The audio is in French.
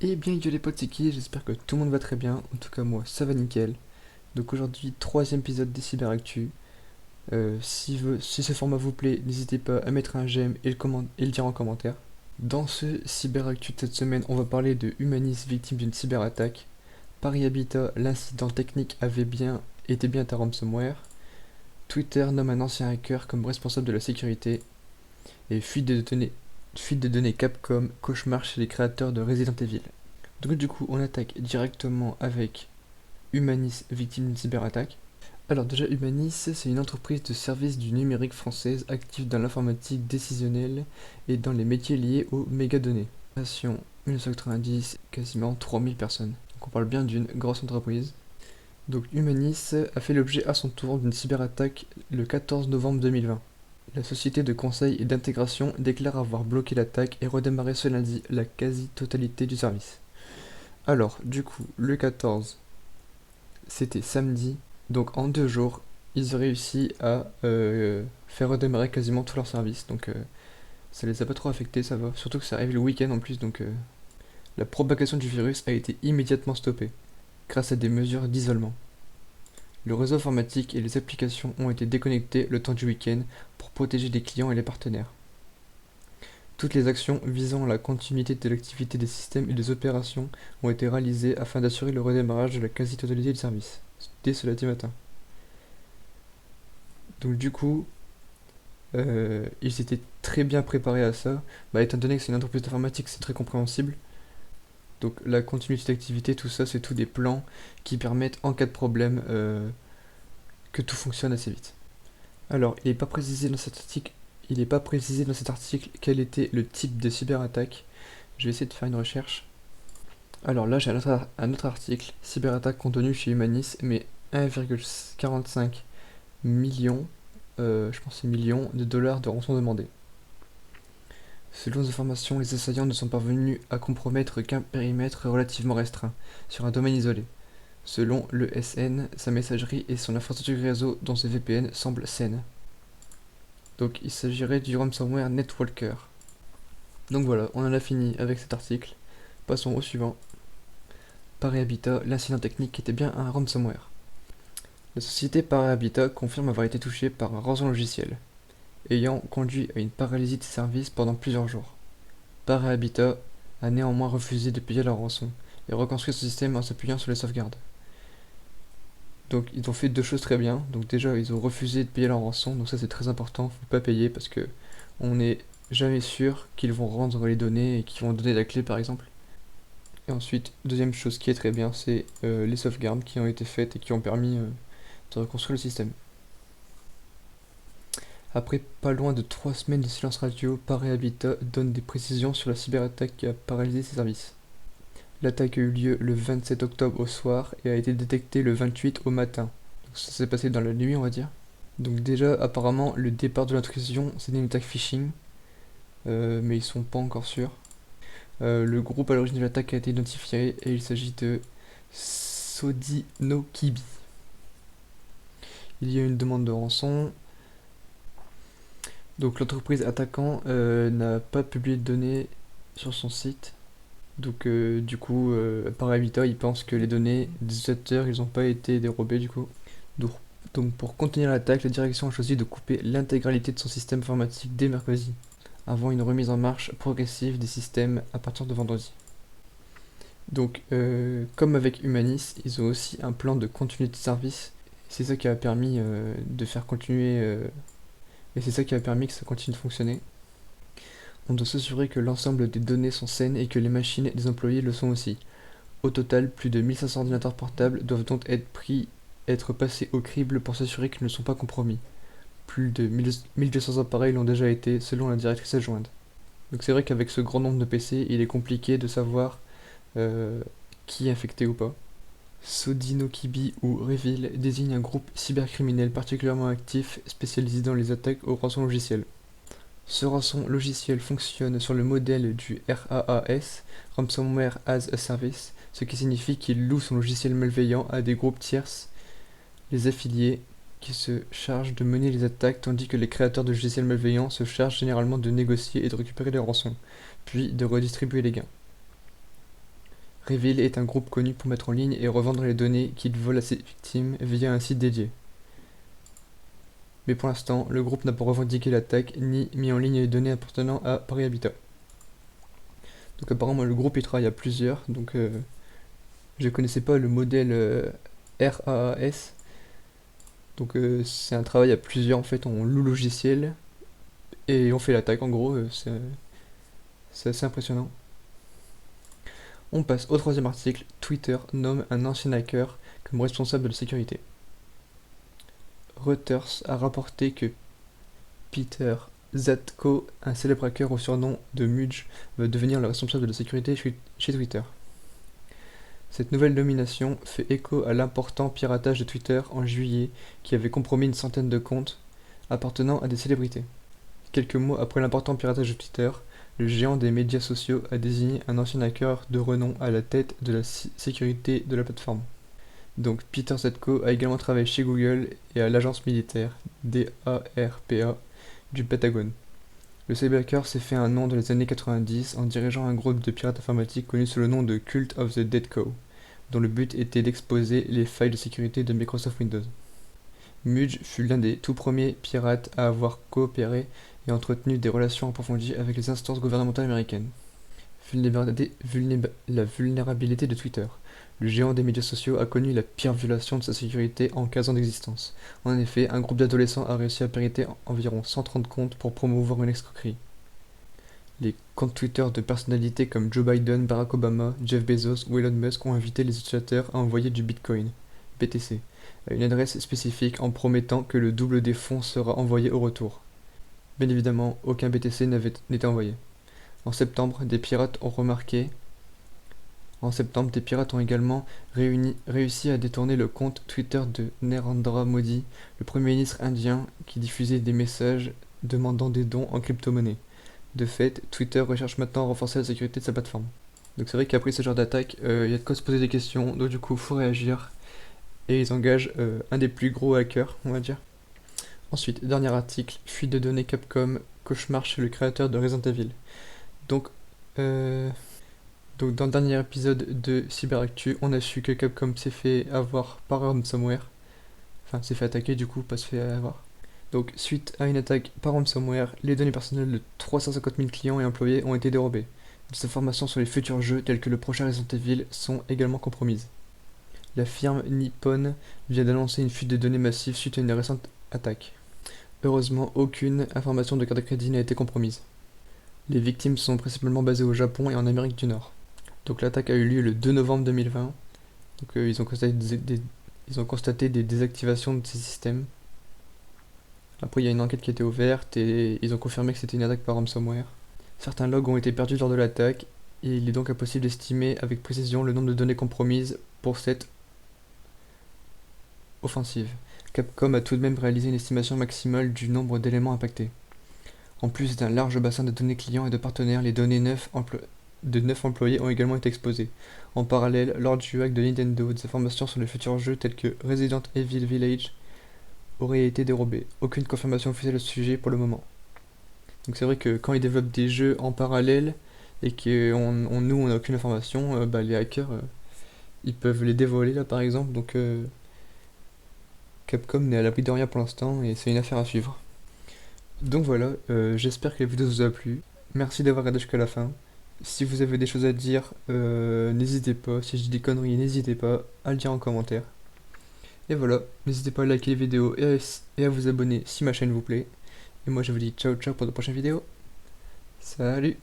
Eh bien yo les potes, c'est qui? J'espère que tout le monde va très bien, en tout cas moi ça va nickel. Donc aujourd'hui, troisième épisode des Cyberactu. Si ce format vous plaît, n'hésitez pas à mettre un j'aime et le dire en commentaire. Dans ce Cyberactu de cette semaine, on va parler de Humanis victime d'une cyberattaque. Paris Habitat, l'incident technique était bien un ransomware. Twitter nomme un ancien hacker comme responsable de la sécurité. Et fuite de données Capcom, cauchemar chez les créateurs de Resident Evil. Donc du coup, on attaque directement avec Humanis, victime d'une cyberattaque. Alors déjà, Humanis, c'est une entreprise de services du numérique française active dans l'informatique décisionnelle et dans les métiers liés aux mégadonnées. Création 1990, quasiment 3000 personnes. Donc on parle bien d'une grosse entreprise. Donc Humanis a fait l'objet à son tour d'une cyberattaque le 14 novembre 2020. La société de conseil et d'intégration déclare avoir bloqué l'attaque et redémarré ce lundi la quasi-totalité du service. Alors, du coup, le 14, c'était samedi. Donc, en 2 jours, ils ont réussi à faire redémarrer quasiment tout leur service. Donc, ça les a pas trop affectés, ça va. Surtout que ça arrive le week-end en plus. Donc, la propagation du virus a été immédiatement stoppée grâce à des mesures d'isolement. Le réseau informatique et les applications ont été déconnectés le temps du week-end pour protéger les clients et les partenaires. Toutes les actions visant la continuité de l'activité des systèmes et des opérations ont été réalisées afin d'assurer le redémarrage de la quasi-totalité du service, dès ce lundi matin. Donc du coup, ils étaient très bien préparés à ça, étant donné que c'est une entreprise d'informatique, c'est très compréhensible. Donc la continuité d'activité, tout ça, c'est tous des plans qui permettent, en cas de problème, que tout fonctionne assez vite. Alors, il n'est pas précisé dans cet article quel était le type de cyberattaque. Je vais essayer de faire une recherche. Alors là, j'ai un autre article, cyberattaque contenue chez Humanis, mais 1,45 million, je pense c'est millions de dollars de rançon demandés. Selon les informations, les assaillants ne sont parvenus à compromettre qu'un périmètre relativement restreint, sur un domaine isolé. Selon l'ESN, sa messagerie et son infrastructure réseau, dont ses VPN, semblent saines. Donc il s'agirait du ransomware Netwalker. Donc voilà, on en a fini avec cet article. Passons au suivant. Paris Habitat, l'incident technique était bien un ransomware. La société Paris Habitat confirme avoir été touchée par un rançon logiciel, ayant conduit à une paralysie de service pendant plusieurs jours. Paris Habitat a néanmoins refusé de payer la rançon et reconstruit son système en s'appuyant sur les sauvegardes. Donc ils ont fait deux choses très bien. Donc déjà ils ont refusé de payer leur rançon, donc ça c'est très important, faut pas payer parce que on n'est jamais sûr qu'ils vont rendre les données et qu'ils vont donner la clé par exemple. Et ensuite, deuxième chose qui est très bien, c'est les sauvegardes qui ont été faites et qui ont permis de reconstruire le système. Après pas loin de 3 semaines de silence radio, Paris Habitat donne des précisions sur la cyberattaque qui a paralysé ses services. L'attaque a eu lieu le 27 octobre au soir et a été détectée le 28 au matin. Donc ça s'est passé dans la nuit, on va dire. Donc déjà, apparemment, le départ de l'intrusion, c'était une attaque phishing, mais ils sont pas encore sûrs. Le groupe à l'origine de l'attaque a été identifié et il s'agit de Sodinokibi. Il y a une demande de rançon. Donc l'entreprise attaquant n'a pas publié de données sur son site. Donc du coup, par Habitat, ils pensent que les données des utilisateurs, ils n'ont pas été dérobées du coup. Donc, donc pour contenir l'attaque, la direction a choisi de couper l'intégralité de son système informatique dès mercredi, avant une remise en marche progressive des systèmes à partir de vendredi. Donc comme avec Humanis, ils ont aussi un plan de continuité de service. C'est ça qui a permis de faire continuer, et c'est ça qui a permis que ça continue de fonctionner. On doit s'assurer que l'ensemble des données sont saines et que les machines des employés le sont aussi. Au total, plus de 1500 ordinateurs portables doivent donc être passés au crible pour s'assurer qu'ils ne sont pas compromis. Plus de 1200 appareils l'ont déjà été, selon la directrice adjointe. Donc c'est vrai qu'avec ce grand nombre de PC, il est compliqué de savoir qui est infecté ou pas. Sodinokibi ou Revil désigne un groupe cybercriminel particulièrement actif spécialisé dans les attaques aux rançons logiciels. Ce rançon logiciel fonctionne sur le modèle du RAAS, Ransomware as a Service, ce qui signifie qu'il loue son logiciel malveillant à des groupes tierces, les affiliés, qui se chargent de mener les attaques tandis que les créateurs de logiciels malveillants se chargent généralement de négocier et de récupérer les rançons, puis de redistribuer les gains. Reveal est un groupe connu pour mettre en ligne et revendre les données qu'il vole à ses victimes via un site dédié. Mais pour l'instant, le groupe n'a pas revendiqué l'attaque ni mis en ligne les données appartenant à Paris Habitat. Donc apparemment le groupe il travaille à plusieurs, donc je connaissais pas le modèle RAAS. Donc c'est un travail à plusieurs en fait, on loue le logiciel et on fait l'attaque en gros, c'est assez impressionnant. On passe au troisième article, Twitter nomme un ancien hacker comme responsable de la sécurité. Reuters a rapporté que Peter Zatko, un célèbre hacker au surnom de Mudge, va devenir le responsable de la sécurité chez Twitter. Cette nouvelle nomination fait écho à l'important piratage de Twitter en juillet qui avait compromis une centaine de comptes appartenant à des célébrités. Quelques mois après l'important piratage de Twitter, le géant des médias sociaux a désigné un ancien hacker de renom à la tête de la sécurité de la plateforme. Donc Peter Zatko a également travaillé chez Google et à l'agence militaire DARPA du Pentagone. Le cyberhacker s'est fait un nom dans les années 90 en dirigeant un groupe de pirates informatiques connu sous le nom de Cult of the Dead Cow, dont le but était d'exposer les failles de sécurité de Microsoft Windows. Mudge fut l'un des tout premiers pirates à avoir coopéré et entretenu des relations approfondies avec les instances gouvernementales américaines. La vulnérabilité de Twitter. Le géant des médias sociaux a connu la pire violation de sa sécurité en 15 ans d'existence. En effet, un groupe d'adolescents a réussi à pirater environ 130 comptes pour promouvoir une escroquerie. Les comptes Twitter de personnalités comme Joe Biden, Barack Obama, Jeff Bezos ou Elon Musk ont invité les utilisateurs à envoyer du Bitcoin, BTC, à une adresse spécifique en promettant que le double des fonds sera envoyé au retour. Bien évidemment, aucun BTC n'était envoyé. En septembre, des pirates ont également réussi à détourner le compte Twitter de Narendra Modi, le Premier ministre indien, qui diffusait des messages demandant des dons en crypto-monnaie. De fait, Twitter recherche maintenant à renforcer la sécurité de sa plateforme. Donc c'est vrai qu'après ce genre d'attaque, il y a de quoi se poser des questions, donc du coup, faut réagir. Et ils engagent un des plus gros hackers, on va dire. Ensuite, dernier article, fuite de données Capcom, cauchemar chez le créateur de Resident Evil. Donc dans le dernier épisode de Cyberactu, on a su que Capcom s'est fait avoir par ransomware. Enfin, s'est fait attaquer du coup, pas se fait avoir. Donc, suite à une attaque par ransomware, les données personnelles de 350 000 clients et employés ont été dérobées. Des informations sur les futurs jeux tels que le prochain Resident Evil sont également compromises. La firme Nippon vient d'annoncer une fuite de données massive suite à une récente attaque. Heureusement, aucune information de carte de crédit n'a été compromise. Les victimes sont principalement basées au Japon et en Amérique du Nord. Donc l'attaque a eu lieu le 2 novembre 2020. Donc ils ont constaté des désactivations de ces systèmes. Après il y a une enquête qui a été ouverte et ils ont confirmé que c'était une attaque par ransomware. Certains logs ont été perdus lors de l'attaque et il est donc impossible d'estimer avec précision le nombre de données compromises pour cette offensive. Capcom a tout de même réalisé une estimation maximale du nombre d'éléments impactés. En plus d'un large bassin de données clients et de partenaires, les données de 9 employés ont également été exposées. En parallèle, lors du hack de Nintendo, des informations sur les futurs jeux tels que Resident Evil Village auraient été dérobées. Aucune confirmation officielle au sujet pour le moment. Donc c'est vrai que quand ils développent des jeux en parallèle et nous on n'a aucune information, les hackers ils peuvent les dévoiler là par exemple. Donc Capcom n'est à l'abri de rien pour l'instant et c'est une affaire à suivre. Donc voilà, j'espère que la vidéo vous a plu. Merci d'avoir regardé jusqu'à la fin. Si vous avez des choses à dire, n'hésitez pas. Si je dis des conneries, n'hésitez pas à le dire en commentaire. Et voilà, n'hésitez pas à liker les vidéos et à vous abonner si ma chaîne vous plaît. Et moi je vous dis ciao ciao pour de prochaines vidéos. Salut!